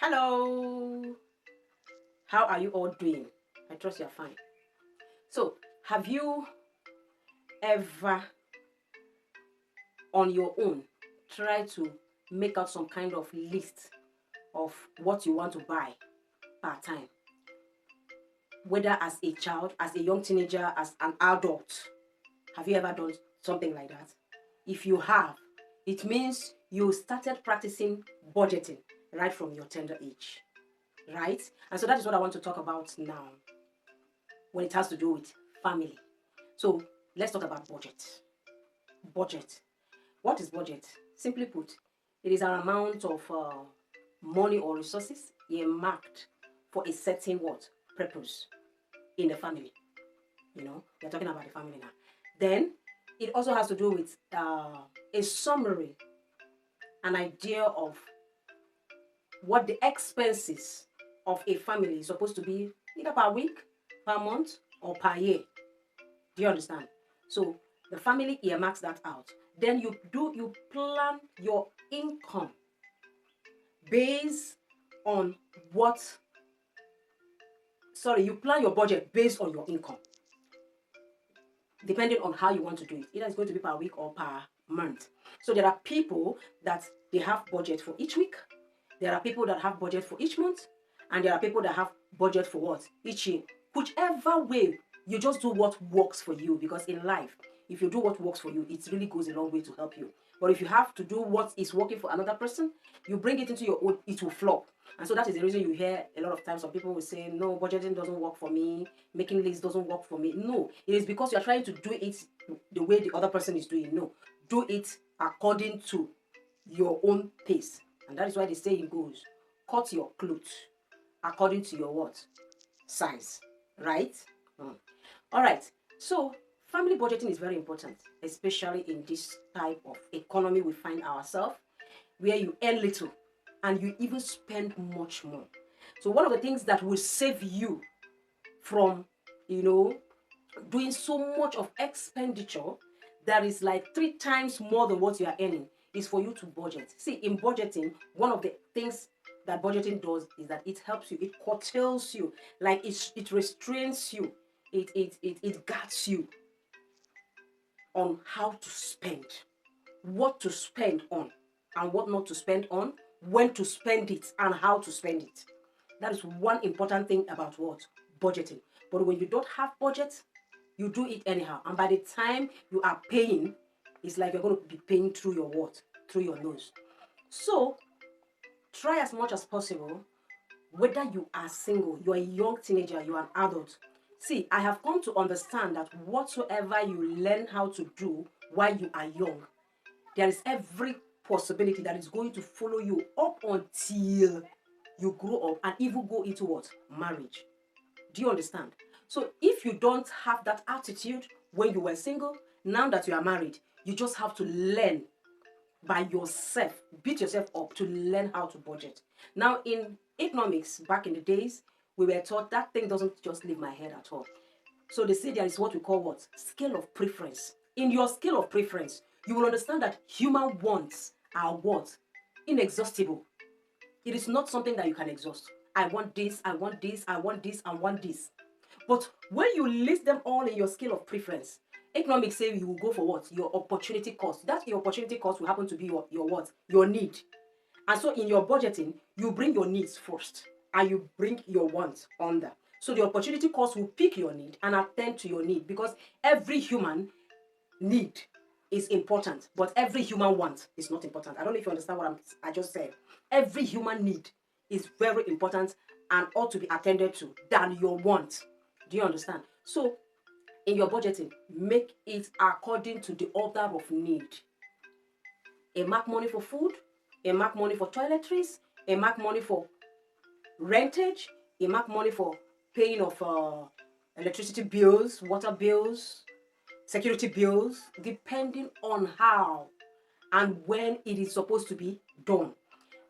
Hello, how are you all doing? I trust you're fine. So, have you ever on your own tried to make out some kind of list of what you want to buy per time? Whether as a child, as a young teenager, as an adult, have you ever done something like that? If you have, it means you started practicing budgeting right from your tender age, right? And so that is what I want to talk about now when it has to do with family. So let's talk about budget. Budget. What is budget? Simply put, it is an amount of money or resources earmarked for a certain what purpose in the family. We're talking about the family now. Then it also has to do with a summary, an idea of what the expenses of a family is supposed to be, either per week, per month, or per year. Do you understand? So the family earmarks that out. Then you plan your income based on you plan your budget based on your income, depending on how you want to do it. Either it's going to be per week or per month. So there are people that they have budget for each week. There are people that have budget for each month. And there are people that have budget for what? Each year. Whichever way, you just do what works for you. Because in life, if you do what works for you, it really goes a long way to help you. But if you have to do what is working for another person, you bring it into your own, it will flop. And so that is the reason you hear a lot of times some people will say, no, budgeting doesn't work for me, making lists doesn't work for me. No, it is because you are trying to do it the way the other person is doing. No, do it according to your own pace. And that is why the saying goes, cut your clothes according to your what? Size. Right? All right. So family budgeting is very important, especially in this type of economy we find ourselves, where you earn little and you even spend much more. So one of the things that will save you from, doing so much of expenditure that is like 3 times more than what you are earning is for you to budget. See, in budgeting, one of the things that budgeting does is that it helps you, it curtails you, like it restrains you, it guards you on how to spend, what to spend on, and what not to spend on, when to spend it, and how to spend it. That is one important thing about what? Budgeting. But when you don't have budget, you do it anyhow. And by the time you are paying, it's like you're going to be paying through your what? Through your nose. So try as much as possible, whether you are single, you're a young teenager, you're an adult. See, I have come to understand that whatsoever you learn how to do while you are young, there is every possibility that is going to follow you up until you grow up and even go into what? Marriage. Do you understand? So if you don't have that attitude when you were single, now that you are married, you just have to learn by yourself, beat yourself up to learn how to budget. Now, in economics, back in the days, we were taught that thing doesn't just leave my head at all. So they say there is what we call what? Scale of preference. In your scale of preference, you will understand that human wants are what? Inexhaustible. It is not something that you can exhaust. I want this, I want this, I want this, I want this. But when you list them all in your scale of preference, economics say you will go for what? Your opportunity cost. That your opportunity cost will happen to be your what? Your need. And so in your budgeting, you bring your needs first and you bring your wants under. So the opportunity cost will pick your need and attend to your need, because every human need is important, but every human want is not important. I don't know if you understand what I just said. Every human need is very important and ought to be attended to than your want. Do you understand? So in your budgeting, make it according to the order of need. Earmark money for food, earmark money for toiletries, earmark money for rentage, earmark money for paying of electricity bills, water bills, security bills, depending on how and when it is supposed to be done.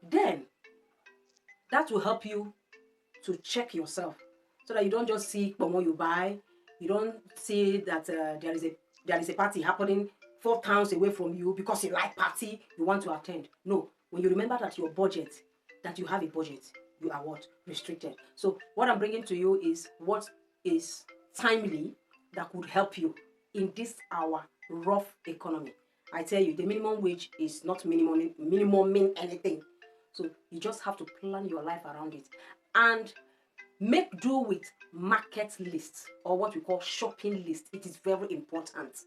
Then that will help you to check yourself, so that you don't just see what you buy. You don't see that there is a party happening 4 towns away from you because you like party, you want to attend. No, when you remember that your budget, that you have a budget, you are what? Restricted. So what I'm bringing to you is what is timely that could help you in this our rough economy. I tell you, the minimum wage is not minimum mean anything. So you just have to plan your life around it. And make do with market lists, or what we call shopping list. It is very important.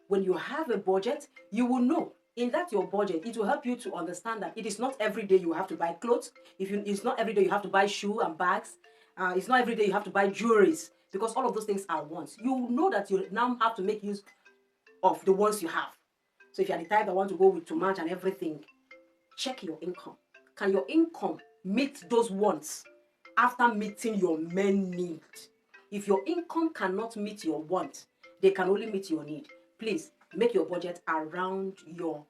When you have a budget, you will know in that your budget, it will help you to understand that it is not every day you have to buy clothes. It's not every day you have to buy shoes and bags. It's not every day you have to buy jewelries, because all of those things are wants. You know that you now have to make use of the ones you have. So if you're the type that want to go with too much and everything, check your income. Can your income meet those wants after meeting your main need? If your income cannot meet your want, they can only meet your need. Please make your budget around your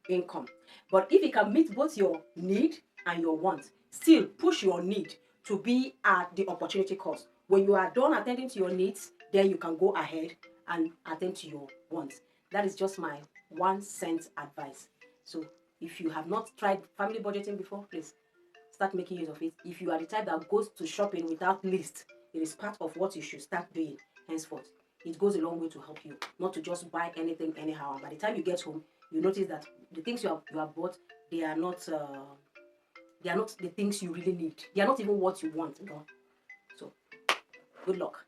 income. But if it can meet both your need and your want, still push your need to be at the opportunity cost. When you are done attending to your needs, then you can go ahead and attend to your wants. That is just my 1 cent advice. So if you have not tried family budgeting before, please start making use of it. If you are the type that goes to shopping without list, it is part of what you should start doing henceforth. It goes a long way to help you, not to just buy anything anyhow. And by the time you get home, you notice that the things you have bought, they are not the things you really need. They are not even what you want. So good luck.